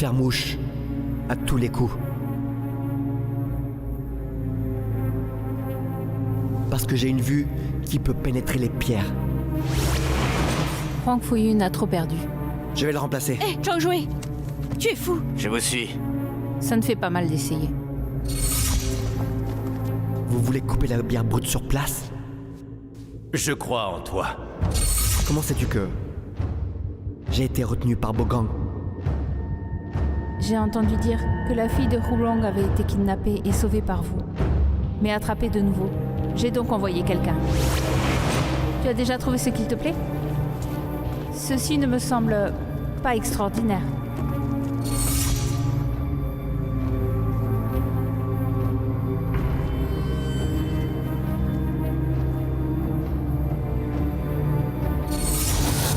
faire mouche à tous les coups. Parce que j'ai une vue qui peut pénétrer les pierres. Huang Fuyun a trop perdu. Je vais le remplacer. Hé, Zhang Jui, tu es fou. Je vous suis. Ça ne fait pas mal d'essayer. Vous voulez couper la bière brute sur place? Je crois en toi. Comment sais-tu que j'ai été retenu par Bogang? J'ai entendu dire que la fille de Hulong avait été kidnappée et sauvée par vous, mais attrapée de nouveau. J'ai donc envoyé quelqu'un. Tu as déjà trouvé ce qu'il te plaît? Ceci ne me semble pas extraordinaire.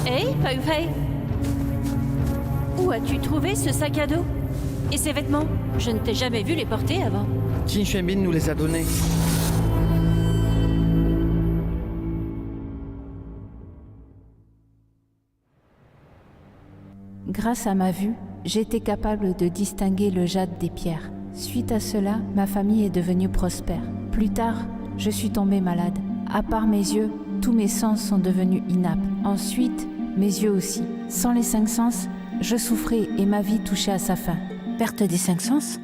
Hé, Fei Fei, où as-tu trouvé ce sac à dos? Et ces vêtements? Je ne t'ai jamais vu les porter avant. Qin Xuanbin nous les a donnés. Grâce à ma vue, j'étais capable de distinguer le jade des pierres. Suite à cela, ma famille est devenue prospère. Plus tard, je suis tombée malade. À part mes yeux, tous mes sens sont devenus inaptes. Ensuite, mes yeux aussi. Sans les 5 sens, je souffrais et ma vie touchait à sa fin. Perte des 5 sens?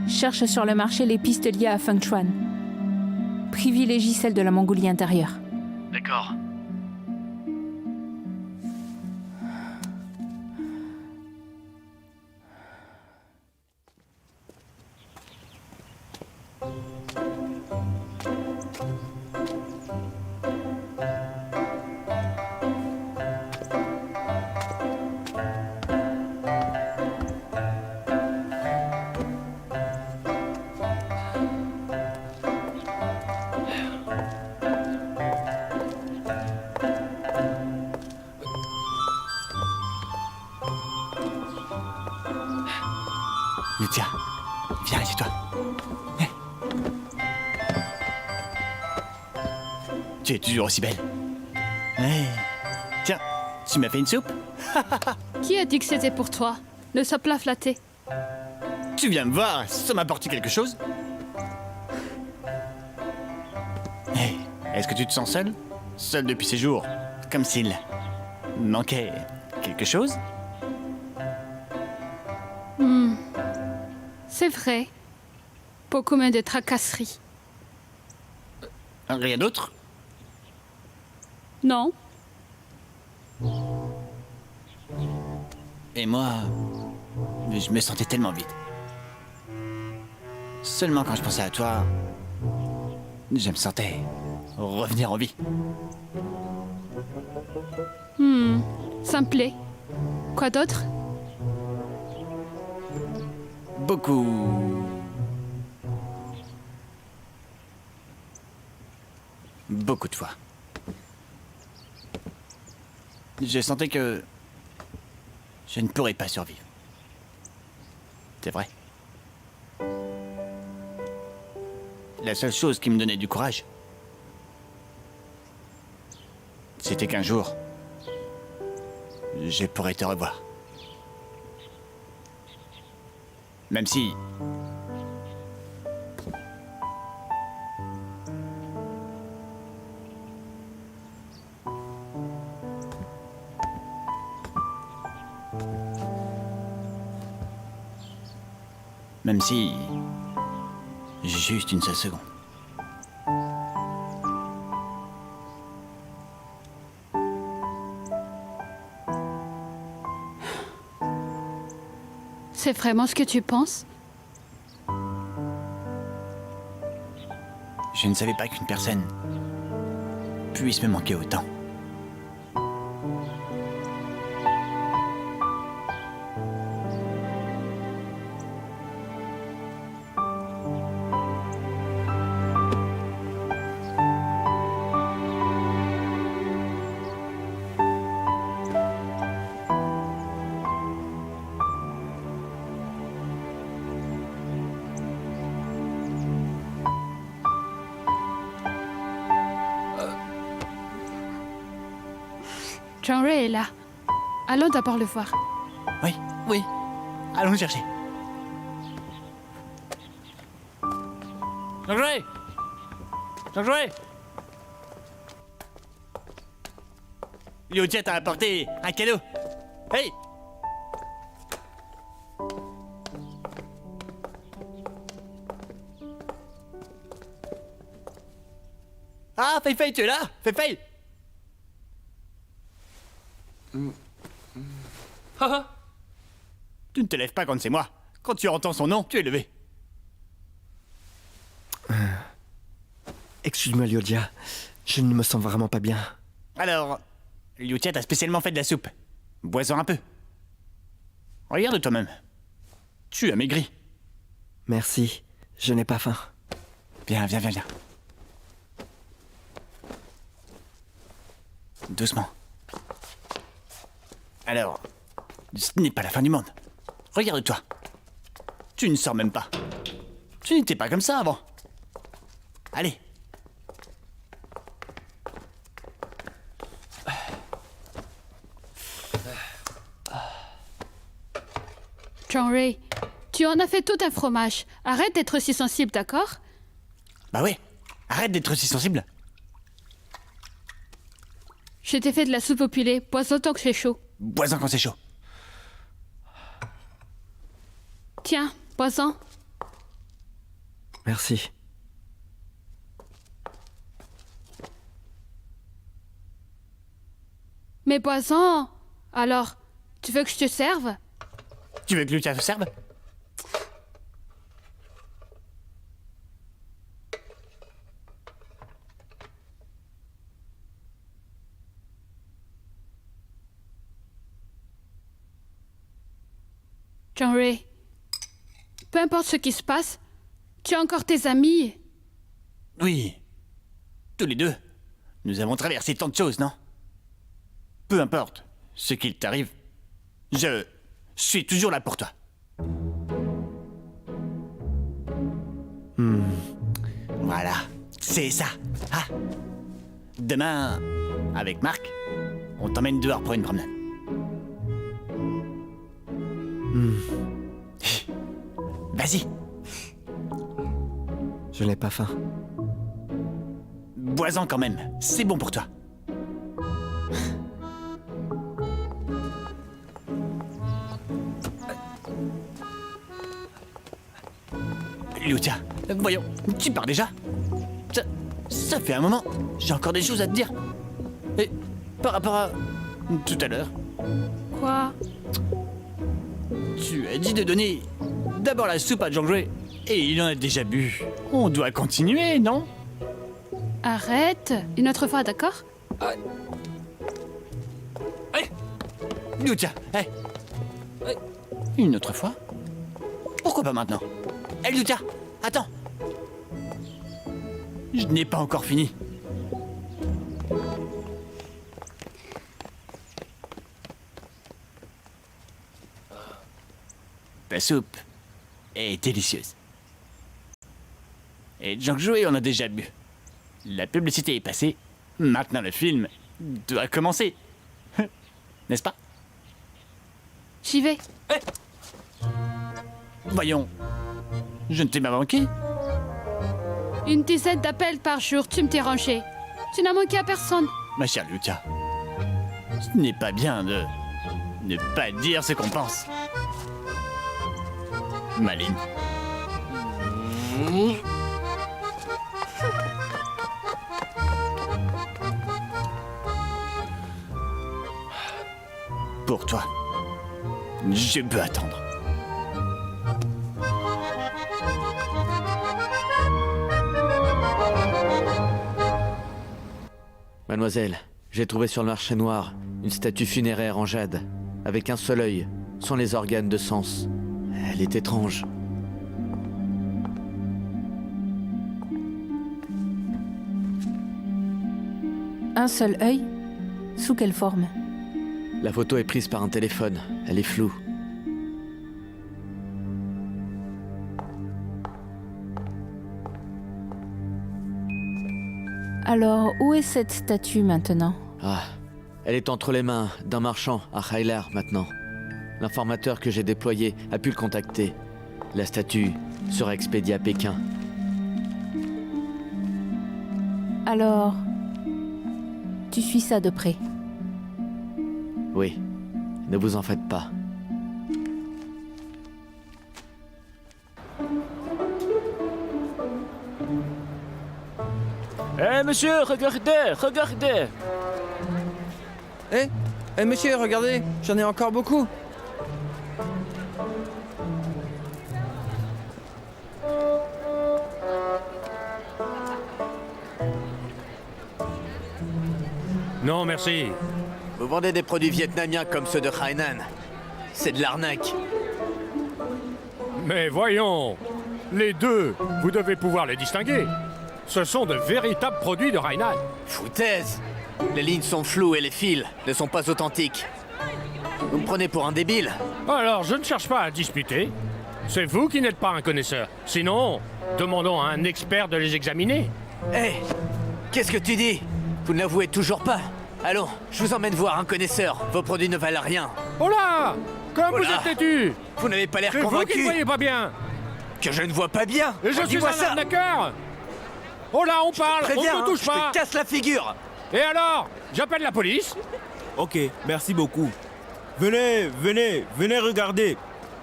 Cherche sur le marché les pistes liées à Feng Chuan. Privilégie celles de la Mongolie intérieure. D'accord. Tiens, viens, assieds-toi. Hey. Tu es toujours aussi belle. Hey. Tiens, tu m'as fait une soupe? Qui a dit que c'était pour toi? Ne sois pas flatté. Tu viens me voir, ça m'a apporté quelque chose? Hey, est-ce que tu te sens seul? Seul depuis ces jours, comme s'il manquait quelque chose? C'est vrai. Beaucoup moins de tracasseries. Rien d'autre? Non? Et moi, je me sentais tellement vide. Seulement quand je pensais à toi, je me sentais revenir en vie. Ça me plaît. Quoi d'autre? Beaucoup de fois. J'ai senti que je ne pourrais pas survivre. C'est vrai. La seule chose qui me donnait du courage, c'était qu'un jour, je pourrais te revoir. Même si... Même si... Juste une seule seconde. C'est vraiment ce que tu penses? Je ne savais pas qu'une personne puisse me manquer autant. Jean-Ray est là. Allons d'abord le voir. Oui, oui. Allons le chercher. Jean-Jouet! Jean-Jouet! Liu-Tia t'a apporté un cadeau. Hey! Ah, Fei-Fei, tu es là? Fei-Fei! Tu ne te lèves pas quand c'est moi. Quand tu entends son nom, tu es levé. Excuse-moi, Liu-Tia. Je ne me sens vraiment pas bien. Alors, Liu-Tia t'a spécialement fait de la soupe. Bois-en un peu. Regarde toi-même. Tu as maigri. Merci. Je n'ai pas faim. Viens, viens, viens, viens. Doucement. Alors, ce n'est pas la fin du monde. Regarde-toi. Tu ne sors même pas. Tu n'étais pas comme ça avant. Allez. Jean-Ray, tu en as fait tout un fromage. Arrête d'être si sensible, d'accord? Bah ouais. Arrête d'être si sensible. Je t'ai fait de la soupe au poulet. Bois autant que c'est chaud. Bois-en quand c'est chaud. Tiens, bois-en. Merci. Mais bois-en. Alors, tu veux que je te serve? Tu veux que Liu-Tia te serve? Jean-Ray, peu importe ce qui se passe, tu as encore tes amis. Oui. Tous les deux. Nous avons traversé tant de choses, non? Peu importe ce qu'il t'arrive, je suis toujours là pour toi. Voilà, c'est ça. Ah. Demain, avec Marc, on t'emmène dehors pour une promenade. Vas-y, Je n'ai pas faim. bois-en quand même. C'est bon pour toi. Liu-Tia, voyons, tu pars déjà? Ça fait un moment. J'ai encore des choses à te dire. Et par rapport à tout à l'heure, Quoi? tu as dit de donner d'abord la soupe à Jean-Jouet et il en a déjà bu. On doit continuer, non? Arrête. Une autre fois, d'accord? Liu-Tia, hé. Une autre fois? Pourquoi pas maintenant? Hé, Liu-Tia, attends. Je n'ai pas encore fini. Ta soupe est délicieuse. Et Jean-Jouet en a déjà bu. La publicité est passée. Maintenant le film doit commencer. N'est-ce pas? J'y vais. Voyons. Je ne t'ai pas manqué. Une dizaine d'appels par jour, tu me t'es rangé. Tu n'as manqué à personne. Ma chère Liu-Tia, ce n'est pas bien de ne pas dire ce qu'on pense. Maline. Pour toi, je peux attendre. Mademoiselle, j'ai trouvé sur le marché noir une statue funéraire en jade, avec un seul œil, sans les organes de sens. Elle est étrange. Un seul œil? Sous quelle forme? La photo est prise par un téléphone, elle est floue. Alors, où est cette statue maintenant? Ah, Elle est entre les mains d'un marchand à Khailar maintenant. L'informateur que j'ai déployé a pu le contacter. La statue sera expédiée à Pékin. Alors, tu suis ça de près. Oui, ne vous en faites pas. Eh monsieur, regardez. Monsieur, regardez, j'en ai encore beaucoup. Non, merci. Vous vendez des produits vietnamiens comme ceux de Hainan. C'est de l'arnaque. Mais voyons, les deux, vous devez pouvoir les distinguer. Ce sont de véritables produits de Hainan. Foutaise! Les lignes sont floues et les fils ne sont pas authentiques. Vous me prenez pour un débile? Alors, je ne cherche pas à disputer. C'est vous qui n'êtes pas un connaisseur. Sinon, demandons à un expert de les examiner. Hé! Qu'est-ce que tu dis? Vous ne l'avouez toujours pas? Allons, je vous emmène voir un connaisseur. Vos produits ne valent rien. Oh là! Comme Oh vous là! êtes têtu! Vous n'avez pas l'air C'est vous qui convaincu. ne voyez pas bien! Que je ne vois pas bien. Et je suis Dis-moi un ça. arnaqueur! Oh là, on parle! Très On bien, ne touche je pas! te casse la figure. Et alors? J'appelle la police? Ok, merci beaucoup. Venez regarder.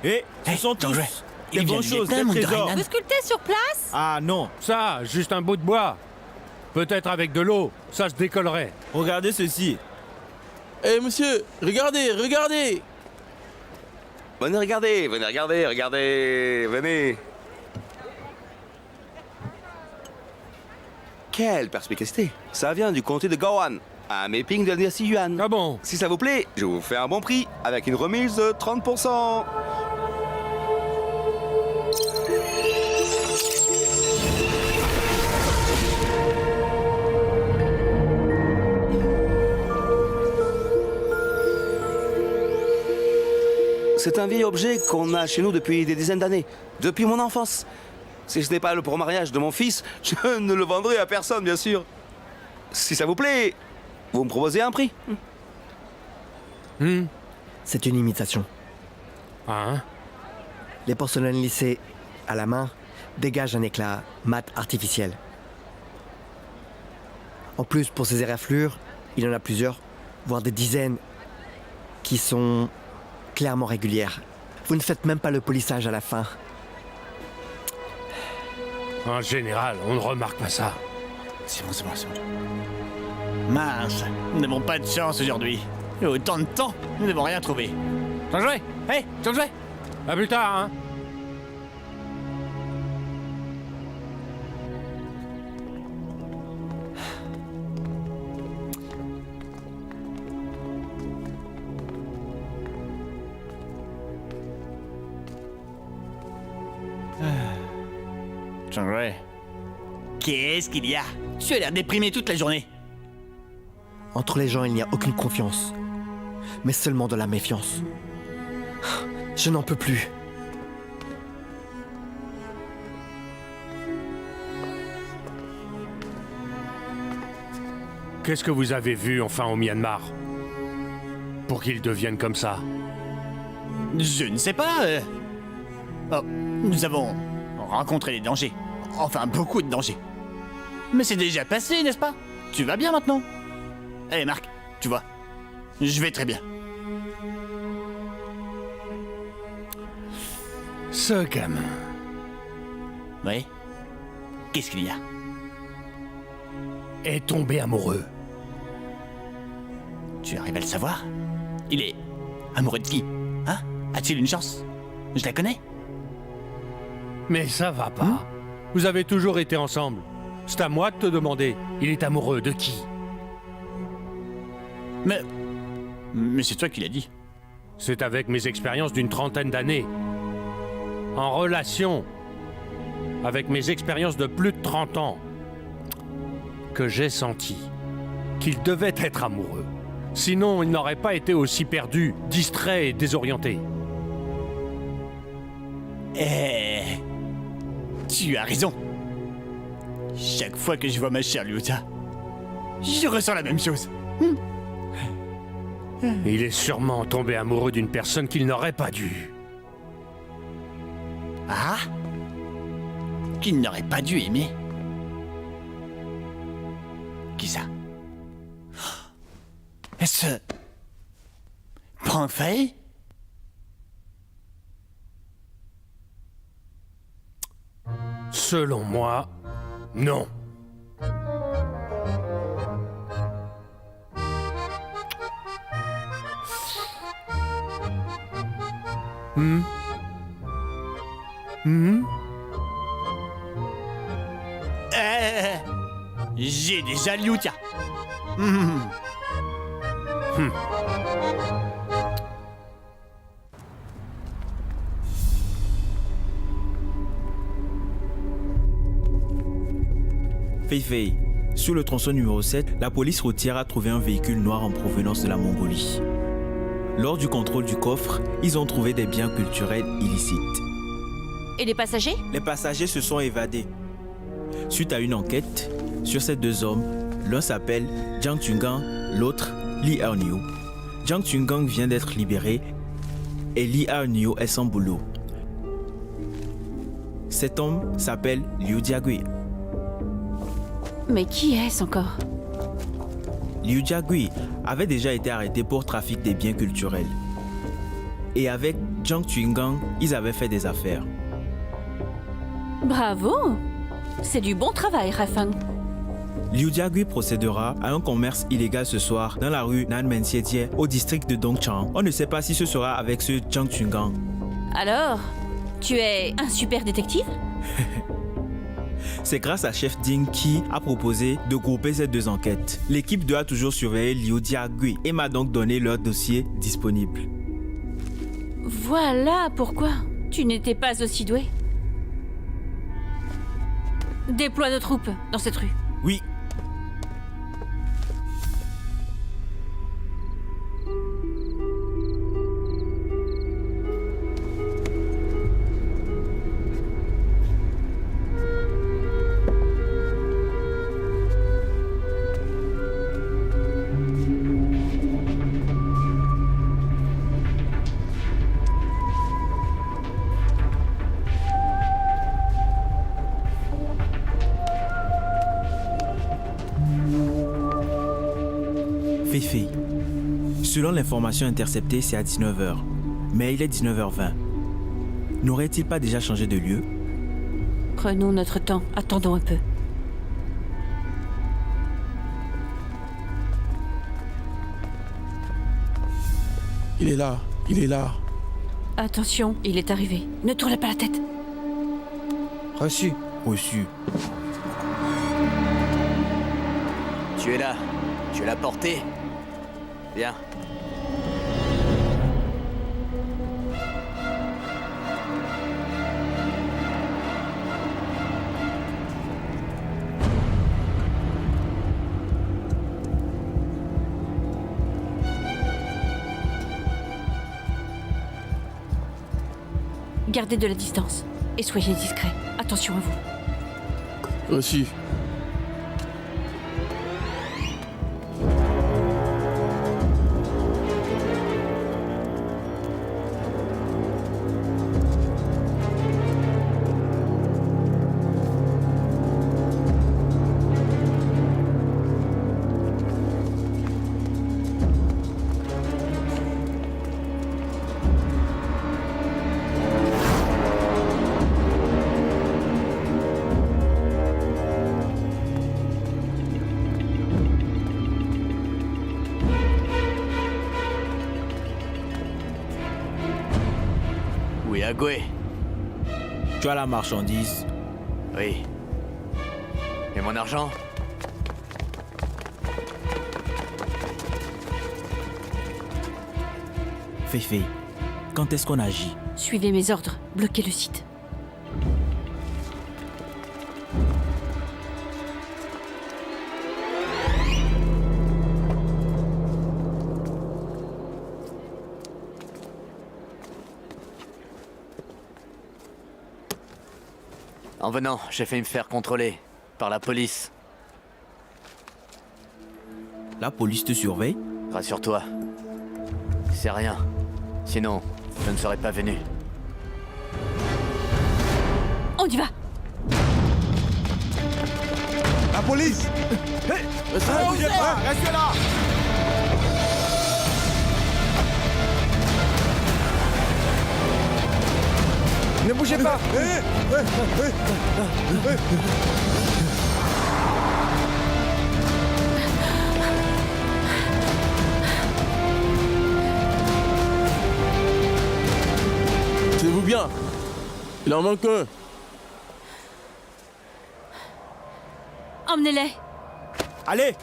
Et ce sont tous Jean-Jouet, des il vient bonnes du choses, Vietnam des ou de trésors. Hainan? Vous sculptez sur place? Ah non, Ça, juste un bout de bois. Peut-être avec de l'eau, ça se décollerait. regardez ceci. Eh monsieur, regardez. Venez regarder, venez. Quelle perspicacité. Ça vient du comté de Gowan, un mapping de la dynastie Yuan. Ah bon? Si ça vous plaît, je vous fais un bon prix avec une remise de 30%. C'est un vieil objet qu'on a chez nous depuis des dizaines d'années, depuis mon enfance. Si ce n'est pas pour le mariage de mon fils, je ne le vendrai à personne, bien sûr. Si ça vous plaît, vous me proposez un prix. C'est une imitation. Hein? Les porcelaines lissées à la main dégagent un éclat mat artificiel. En plus, pour ces éraflures, il y en a plusieurs, voire des dizaines, qui sont clairement régulières. Vous ne faites même pas le polissage à la fin. En général, on ne remarque pas ça. C'est bon. Mince, nous n'avons pas de chance aujourd'hui. Et autant de temps, nous n'avons rien trouvé. Jean-Jouet! Hé, Jean-Jouet! À plus tard, hein? Jean-Jouet, qu'est-ce qu'il y a? Tu as l'air déprimé toute la journée. Entre les gens, il n'y a aucune confiance, mais seulement de la méfiance. Je n'en peux plus. Qu'est-ce que vous avez vu enfin au Myanmar? Pour qu'ils deviennent comme ça? Je ne sais pas. Oh, nous avons rencontré des dangers. Enfin, beaucoup de dangers. Mais c'est déjà passé, n'est-ce pas? Tu vas bien maintenant? Eh Marc, tu vois, je vais très bien. Ce gamin. Oui? Qu'est-ce qu'il y a? Est tombé amoureux. Tu arrives à le savoir? Il est amoureux de qui? Hein? A-t-il une chance? Je la connais? Mais ça va pas. Vous avez toujours été ensemble. C'est à moi de te demander. Il est amoureux de qui? Mais c'est toi qui l'as dit. C'est avec mes expériences d'une trentaine d'années. En relation avec mes expériences de plus de 30 ans, que j'ai senti qu'il devait être amoureux. Sinon, il n'aurait pas été aussi perdu, distrait et désorienté. Eh... Tu as raison. Chaque fois que je vois ma chère Liuta, je ressens la même chose. Il est sûrement tombé amoureux d'une personne qu'il n'aurait pas dû. Ah? Qu'il n'aurait pas dû aimer. Qui ça? Est-ce... Pang Fei? Selon moi, non. J'ai déjà Liu Tia. Fei Fei, sur le tronçon numéro 7, la police routière a trouvé un véhicule noir en provenance de la Mongolie. Lors du contrôle du coffre, ils ont trouvé des biens culturels illicites. Et les passagers? Les passagers se sont évadés. Suite à une enquête, sur ces deux hommes, l'un s'appelle Jiang Chungang, l'autre Li Erniu. Jiang Chungang vient d'être libéré et Li Erniu est sans boulot. Cet homme s'appelle Liu Jiagui. Mais qui est-ce encore? Liu Jiagui avait déjà été arrêté pour trafic des biens culturels. Et avec Jiang Chungang, ils avaient fait des affaires. Bravo! C'est du bon travail, Rafang. Liu Jiagui procédera à un commerce illégal ce soir dans la rue Nanmenxietie au district de Dongchang. On ne sait pas si ce sera avec ce Jiang Chungang. Alors, tu es un super détective? C'est grâce à Chef Ding qui a proposé de grouper ces deux enquêtes. L'équipe doit toujours surveiller Liu Jiagui et m'a donc donné leur dossier disponible. Voilà pourquoi tu n'étais pas aussi doué. Déploie nos troupes dans cette rue. Oui. Fei Fei. Selon l'information interceptée, c'est à 19h. Mais il est 19h20. N'aurait-il pas déjà changé de lieu? Prenons notre temps, attendons un peu. Il est là, il est là. Attention, il est arrivé. Ne tournez pas la tête. Reçu. Reçu. Tu es là. Tu l'as porté. Bien. Gardez de la distance et soyez discrets. Attention à vous. Reçu. Oui, Agoué. Tu as la marchandise? Oui. Et mon argent? Fei Fei, quand est-ce qu'on agit? Suivez mes ordres. Bloquez le site. En venant, j'ai failli me faire contrôler par la police. La police te surveille? Rassure-toi, C'est rien. Sinon, je ne serais pas venu. On y va. La police! Restez là! Ne bougez pas! Tenez-vous bien. Il en manque un. Emmenez-les. Allez!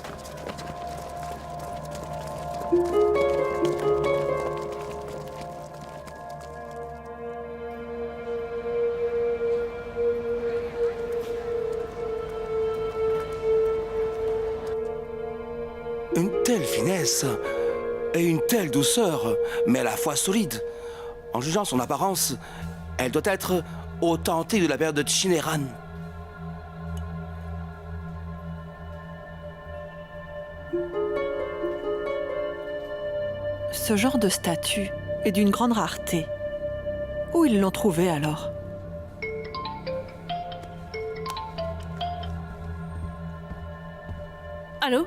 Une telle finesse et une telle douceur, mais à la fois solide. En jugeant son apparence, elle doit être authentique de la période de Shin'eran. Ce genre de statue est d'une grande rareté. Où ils l'ont trouvé alors? Allô?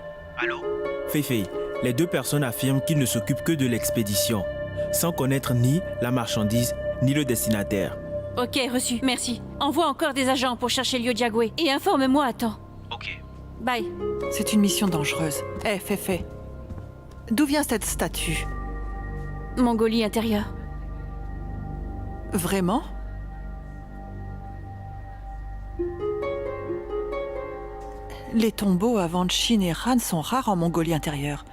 Feifei, les deux personnes affirment qu'ils ne s'occupent que de l'expédition, sans connaître ni la marchandise, ni le destinataire. Ok, reçu. Merci. Envoie encore des agents pour chercher Liu Jiagui et informe-moi à temps. Ok. Bye. C'est une mission dangereuse. Eh, Feifei, d'où vient cette statue? Mongolie intérieure. Vraiment? Les tombeaux avant Shin'eran sont rares en Mongolie intérieure.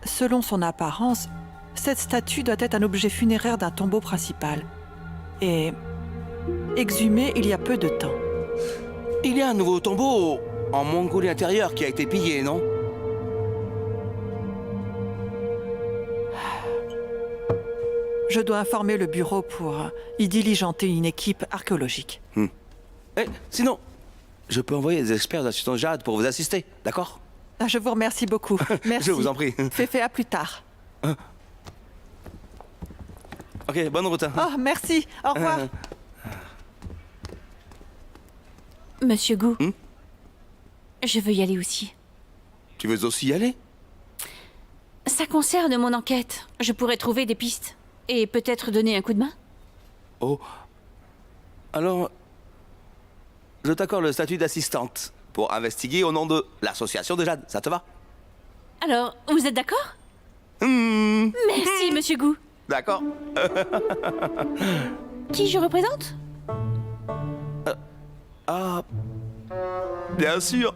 Selon son apparence, cette statue doit être un objet funéraire d'un tombeau principal. Et exhumée il y a peu de temps. Il y a un nouveau tombeau en Mongolie intérieure qui a été pillé, non? Je dois informer le bureau pour y diligenter une équipe archéologique. Eh, sinon, je peux envoyer des experts d'assistance Jade pour vous assister, d'accord? Ah, je vous remercie beaucoup. Merci. Je vous en prie. Feifei, à plus tard. Ok, bonne route. Oh, merci. Au revoir. Monsieur Gu, je veux y aller aussi. Tu veux aussi y aller? Ça concerne mon enquête. Je pourrais trouver des pistes. Et peut-être donner un coup de main? Oh. Alors, je t'accorde le statut d'assistante pour investiguer au nom de l'association de Jade. Ça te va? Alors, vous êtes d'accord? Merci, monsieur Gu. D'accord. Qui je représente? Ah. Bien sûr.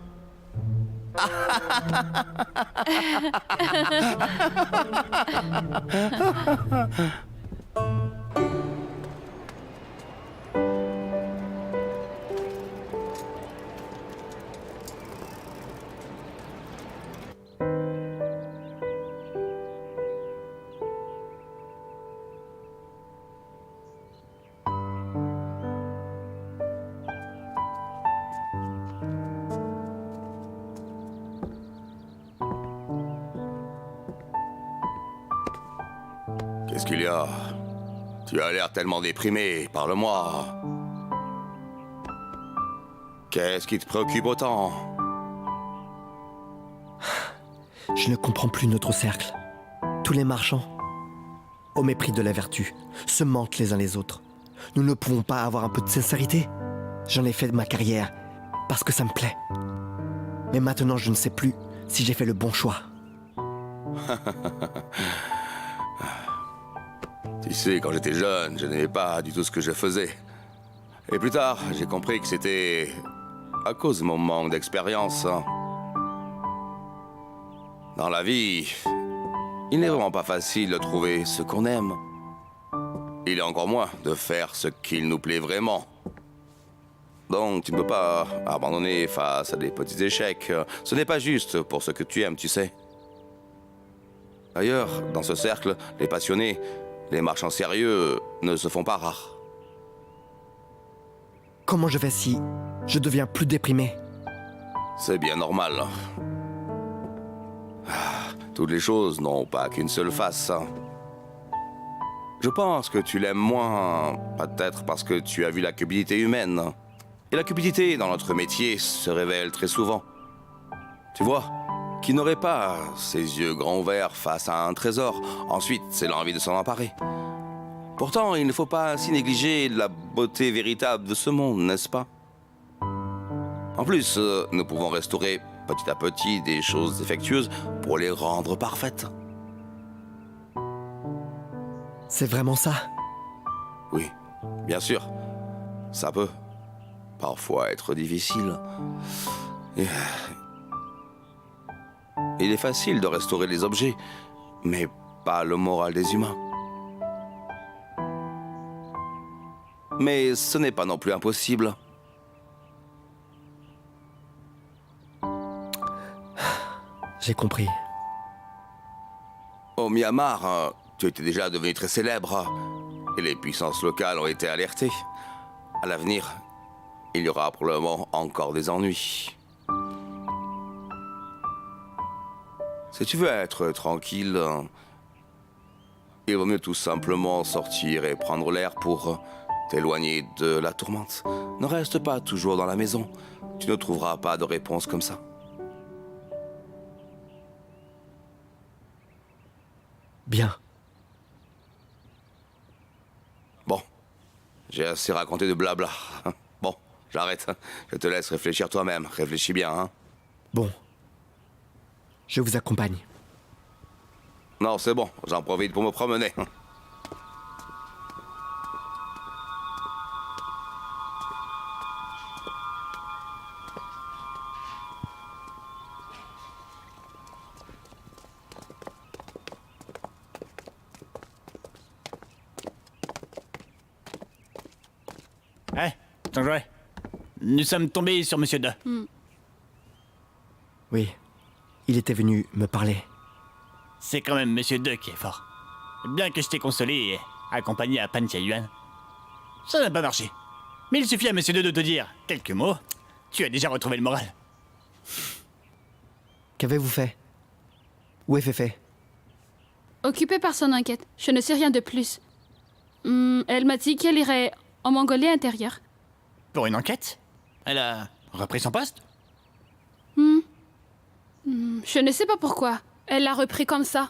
Qu'est-ce qu'il y a? Tu as l'air tellement déprimé, parle-moi. Qu'est-ce qui te préoccupe autant? Je ne comprends plus notre cercle. Tous les marchands, au mépris de la vertu, se mentent les uns les autres. Nous ne pouvons pas avoir un peu de sincérité. J'en ai fait de ma carrière parce que ça me plaît. Mais maintenant, je ne sais plus si j'ai fait le bon choix. Tu sais, quand j'étais jeune, je n'aimais pas du tout ce que je faisais. Et plus tard, j'ai compris que c'était à cause de mon manque d'expérience. Dans la vie, il n'est vraiment pas facile de trouver ce qu'on aime. Il est encore moins de faire ce qu'il nous plaît vraiment. Donc, tu ne peux pas abandonner face à des petits échecs. Ce n'est pas juste pour ce que tu aimes, tu sais. D'ailleurs, dans ce cercle, les passionnés, les marchands sérieux ne se font pas rares. Comment je fais si je deviens plus déprimé? C'est bien normal. toutes les choses n'ont pas qu'une seule face. Je pense que tu l'aimes moins, peut-être parce que tu as vu la cupidité humaine. Et la cupidité dans notre métier se révèle très souvent. Tu vois, qui n'aurait pas ses yeux grands ouverts face à un trésor, ensuite c'est l'envie de s'en emparer. Pourtant, il ne faut pas ainsi négliger la beauté véritable de ce monde, n'est-ce pas? En plus, nous pouvons restaurer petit à petit des choses défectueuses pour les rendre parfaites. C'est vraiment ça? Oui, bien sûr. Ça peut parfois être difficile. Il est facile de restaurer les objets, mais pas le moral des humains. Mais ce n'est pas non plus impossible. J'ai compris. Au Myanmar, tu étais déjà devenu très célèbre et les puissances locales ont été alertées. À l'avenir, il y aura probablement encore des ennuis. Si tu veux être tranquille, il vaut mieux tout simplement sortir et prendre l'air pour t'éloigner de la tourmente. Ne reste pas toujours dans la maison. Tu ne trouveras pas de réponse comme ça. Bien. Bon, j'ai assez raconté de blabla. Bon, j'arrête. Je te laisse réfléchir toi-même. Réfléchis bien, hein. Bon. Je vous accompagne. Non, c'est bon. J'en profite pour me promener. Eh, Chang-Rui, nous sommes tombés sur Monsieur De. Oui. Il était venu me parler. C'est quand même Monsieur De qui est fort. Bien que je t'ai consolé et accompagné à Pan Yuan, ça n'a pas marché. Mais il suffit à Monsieur De te dire quelques mots, tu as déjà retrouvé le moral. Qu'avez-vous fait? Où est Féfé? Occupée par son enquête, je ne sais rien de plus. Elle m'a dit qu'elle irait en Mongolie intérieure. Pour une enquête? Elle a repris son poste? Je ne sais pas pourquoi. Elle l'a repris comme ça.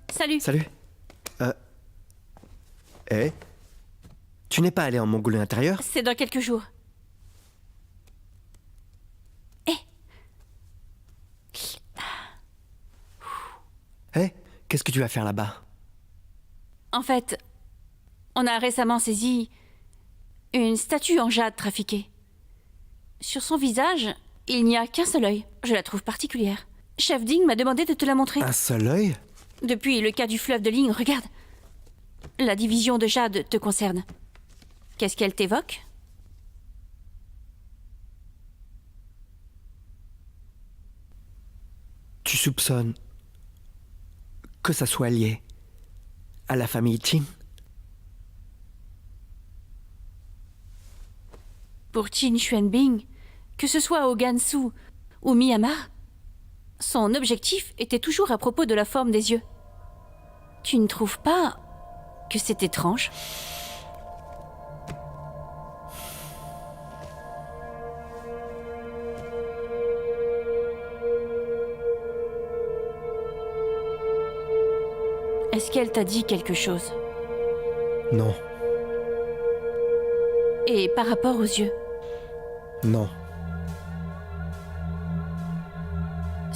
Salut. Salut. Eh? Tu n'es pas allé en Mongolie intérieure? C'est dans quelques jours. Eh? Qu'est-ce que tu vas faire là-bas? En fait, on a récemment saisi une statue en jade trafiquée. Sur son visage, il n'y a qu'un seul œil. Je la trouve particulière. Chef Ding m'a demandé de te la montrer. Un seul œil? Depuis le cas du fleuve de Ling, regarde. La division de jade te concerne. Qu'est-ce qu'elle t'évoque? Tu soupçonnes que ça soit lié à la famille Qin? Pour Qin Xuanbing, que ce soit au Gansu ou Myanmar, son objectif était toujours à propos de la forme des yeux. Tu ne trouves pas que c'est étrange ? Est-ce qu'elle t'a dit quelque chose ? Non, Et par rapport aux yeux, non.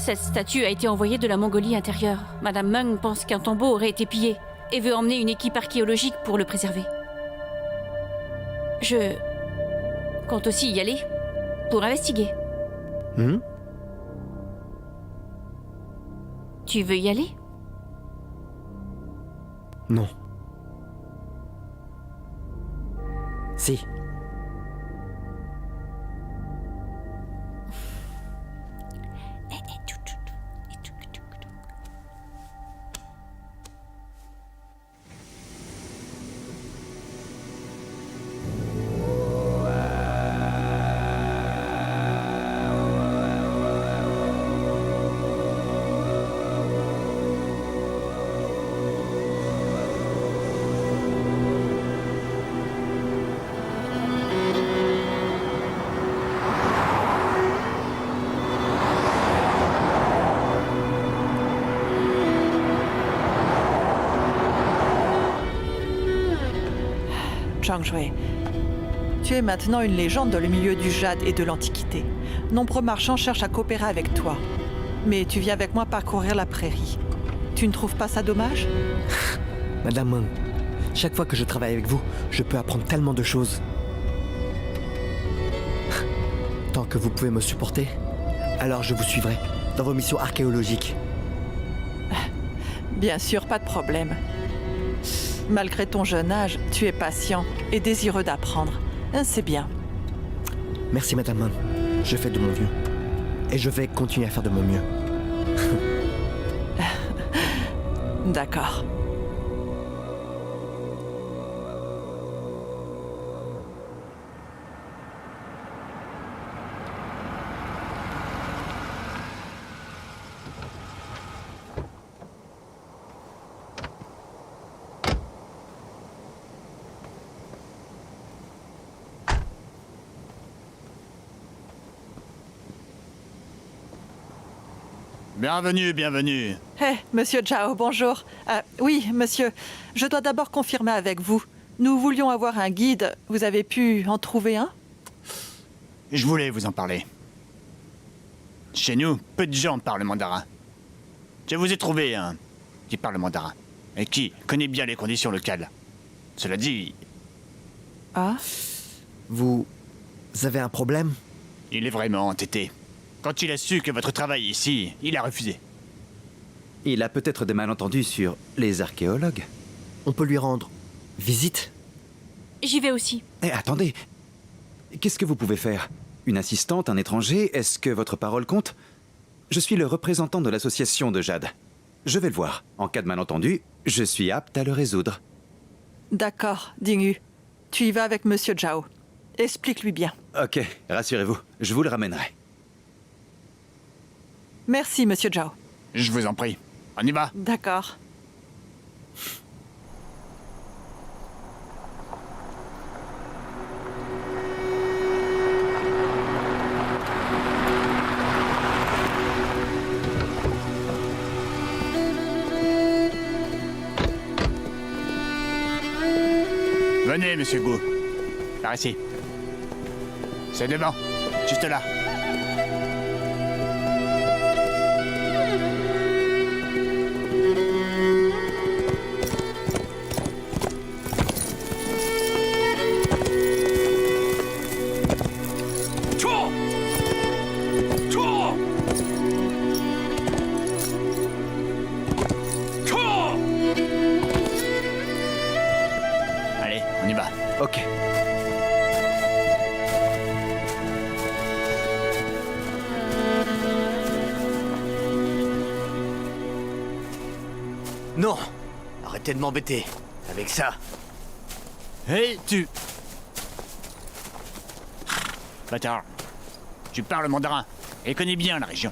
cette statue a été envoyée de la Mongolie intérieure. Madame Meng pense qu'un tombeau aurait été pillé et veut emmener une équipe archéologique pour le préserver. Je compte aussi y aller pour investiguer. Tu veux y aller ? Non. Si. Zhang Jue, tu es maintenant une légende dans le milieu du jade et de l'Antiquité. Nombreux marchands cherchent à coopérer avec toi. Mais tu viens avec moi parcourir la prairie. Tu ne trouves pas ça dommage ? Madame Meng, chaque fois que je travaille avec vous, je peux apprendre tellement de choses. Tant que vous pouvez me supporter, alors je vous suivrai dans vos missions archéologiques. Bien sûr, pas de problème. Malgré ton jeune âge, tu es patient et désireux d'apprendre. C'est bien. Merci Madame Meng, je fais de mon mieux. Et je vais continuer à faire de mon mieux. D'accord. Bienvenue, bienvenue. Monsieur Zhao, bonjour. Oui, monsieur, je dois d'abord confirmer avec vous. Nous voulions avoir un guide. Vous avez pu en trouver un ? Je voulais vous en parler. Chez nous, peu de gens parlent mandarin. Je vous ai trouvé un qui parle mandarin et qui connaît bien les conditions locales. Cela dit... Ah ? Vous avez un problème ? Il est vraiment entêté. Quand il a su que votre travail ici, il a refusé. Il a peut-être des malentendus sur les archéologues. On peut lui rendre visite ? J'y vais aussi. Eh, attendez. Qu'est-ce que vous pouvez faire ? Une assistante, un étranger ? Est-ce que votre parole compte ? Je suis le représentant de l'association de Jade. Je vais le voir. En cas de malentendu, je suis apte à le résoudre. D'accord, Dingyu. Tu y vas avec monsieur Zhao. Explique-lui bien. Ok, rassurez-vous, je vous le ramènerai. Merci, monsieur Zhao. Je vous en prie. On y va. D'accord. Venez, monsieur Gu. Par ici. C'est devant. Juste là. Allez, on y va. Ok. Non! Arrêtez de m'embêter. Avec ça. Hé, tu... Bâtard. Tu parles mandarin et connais bien la région.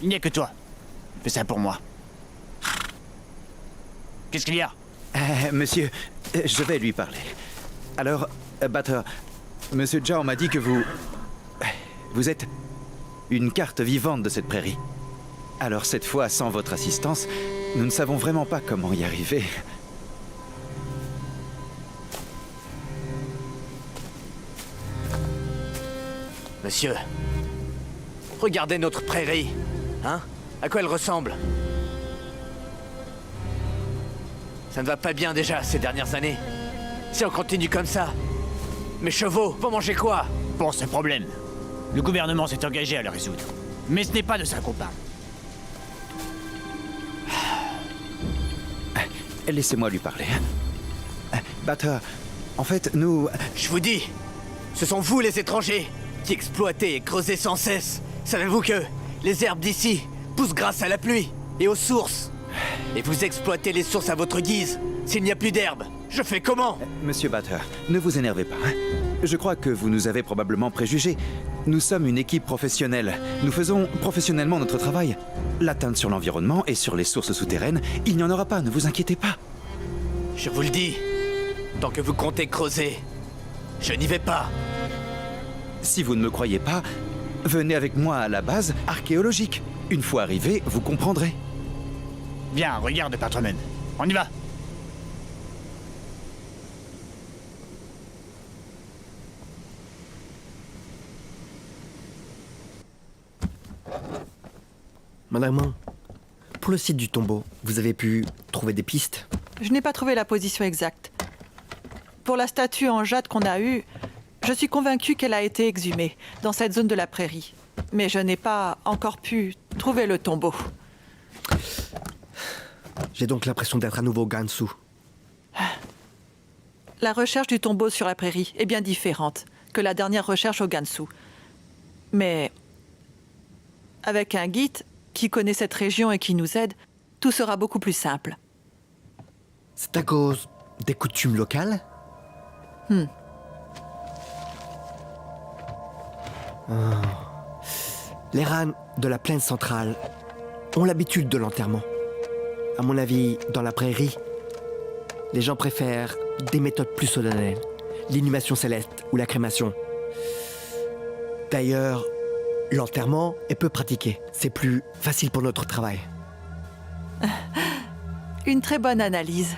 Il n'y a que toi. Fais ça pour moi. Qu'est-ce qu'il y a? Monsieur, je vais lui parler. Alors, Butter, Monsieur Zhao m'a dit que vous êtes une carte vivante de cette prairie. Alors cette fois, sans votre assistance, nous ne savons vraiment pas comment y arriver. Monsieur, regardez notre prairie. Hein? À quoi elle ressemble? Ça ne va pas bien déjà ces dernières années. Si on continue comme ça, mes chevaux vont manger quoi? Pour ce problème, le gouvernement s'est engagé à le résoudre. Mais ce n'est pas de ça qu'on parle. Laissez-moi lui parler. Butter, en fait, nous... Je vous dis, ce sont vous les étrangers qui exploitez et creusez sans cesse. Savez-vous que les herbes d'ici poussent grâce à la pluie et aux sources? Et vous exploitez les sources à votre guise. S'il n'y a plus d'herbe, je fais comment? Monsieur Butter, ne vous énervez pas. Je crois que vous nous avez probablement préjugés. Nous sommes une équipe professionnelle. Nous faisons professionnellement notre travail. L'atteinte sur l'environnement et sur les sources souterraines, il n'y en aura pas, ne vous inquiétez pas. Je vous le dis, tant que vous comptez creuser, je n'y vais pas. Si vous ne me croyez pas, venez avec moi à la base archéologique. Une fois arrivé, vous comprendrez. Viens, regarde, Patrolman. On y va. Madame, pour le site du tombeau, vous avez pu trouver des pistes? Je n'ai pas trouvé la position exacte. Pour la statue en jade qu'on a eue, je suis convaincue qu'elle a été exhumée dans cette zone de la prairie. Mais je n'ai pas encore pu trouver le tombeau. J'ai donc l'impression d'être à nouveau au Gansu. La recherche du tombeau sur la prairie est bien différente que la dernière recherche au Gansu. Mais avec un guide qui connaît cette région et qui nous aide, tout sera beaucoup plus simple. C'est à cause des coutumes locales? Les rans de la plaine centrale ont l'habitude de l'enterrement. À mon avis, dans la prairie, les gens préfèrent des méthodes plus solennelles. L'inhumation céleste ou la crémation. D'ailleurs, l'enterrement est peu pratiqué. C'est plus facile pour notre travail. Une très bonne analyse.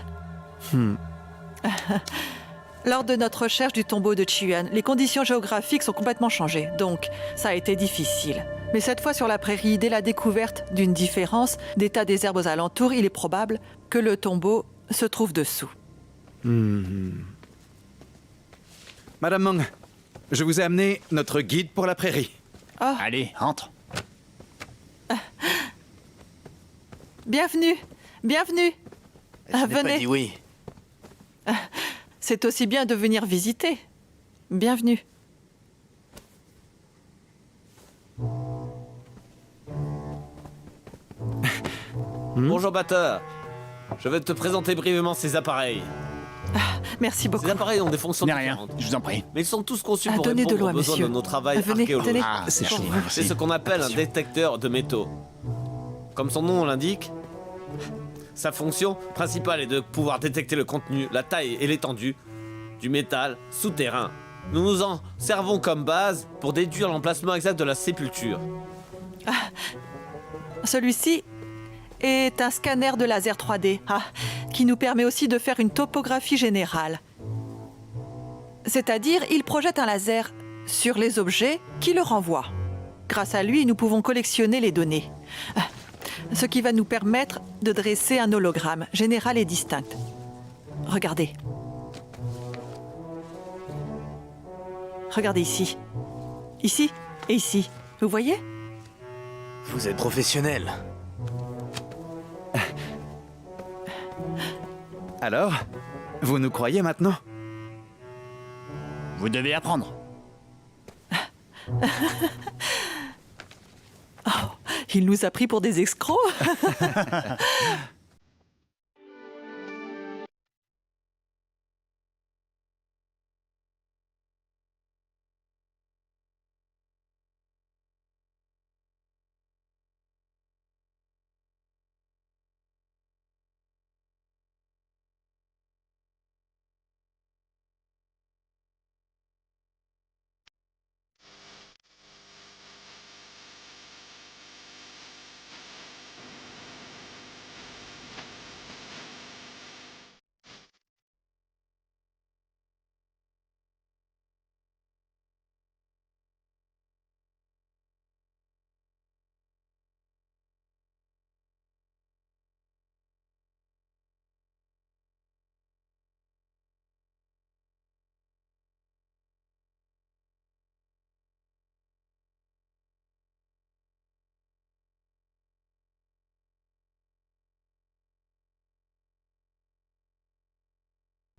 Lors de notre recherche du tombeau de Chiyuan, les conditions géographiques sont complètement changées, donc ça a été difficile. Mais cette fois sur la prairie, dès la découverte d'une différence d'état des herbes aux alentours, il est probable que le tombeau se trouve dessous. Madame Meng, je vous ai amené notre guide pour la prairie. Oh, Allez, entre. bienvenue, bienvenue. Je n'ai pas Venez. dit oui. C'est aussi bien de venir visiter. Bienvenue. Bonjour, Butter. Je vais te présenter brièvement ces appareils. Merci beaucoup. Ces appareils ont des fonctions N'est rien, différentes. je vous en prie. Mais ils sont tous conçus pour Donnez de répondre l'eau aux à besoins monsieur. de nos travaux Venez, archéologiques. tenez. Ah, c'est chaud. C'est ce qu'on appelle un détecteur de métaux. Comme son nom l'indique, sa fonction principale est de pouvoir détecter le contenu, la taille et l'étendue du métal souterrain. Nous nous en servons comme base pour déduire l'emplacement exact de la sépulture. Celui-ci est un scanner de laser 3D qui nous permet aussi de faire une topographie générale. C'est-à-dire, il projette un laser sur les objets qui le renvoient. Grâce à lui, nous pouvons collectionner les données. Ce qui va nous permettre de dresser un hologramme général et distinct. Regardez. Regardez ici. Ici et ici. Vous voyez ? Vous êtes professionnel. Alors, vous nous croyez maintenant? Vous devez apprendre. Il nous a pris pour des escrocs.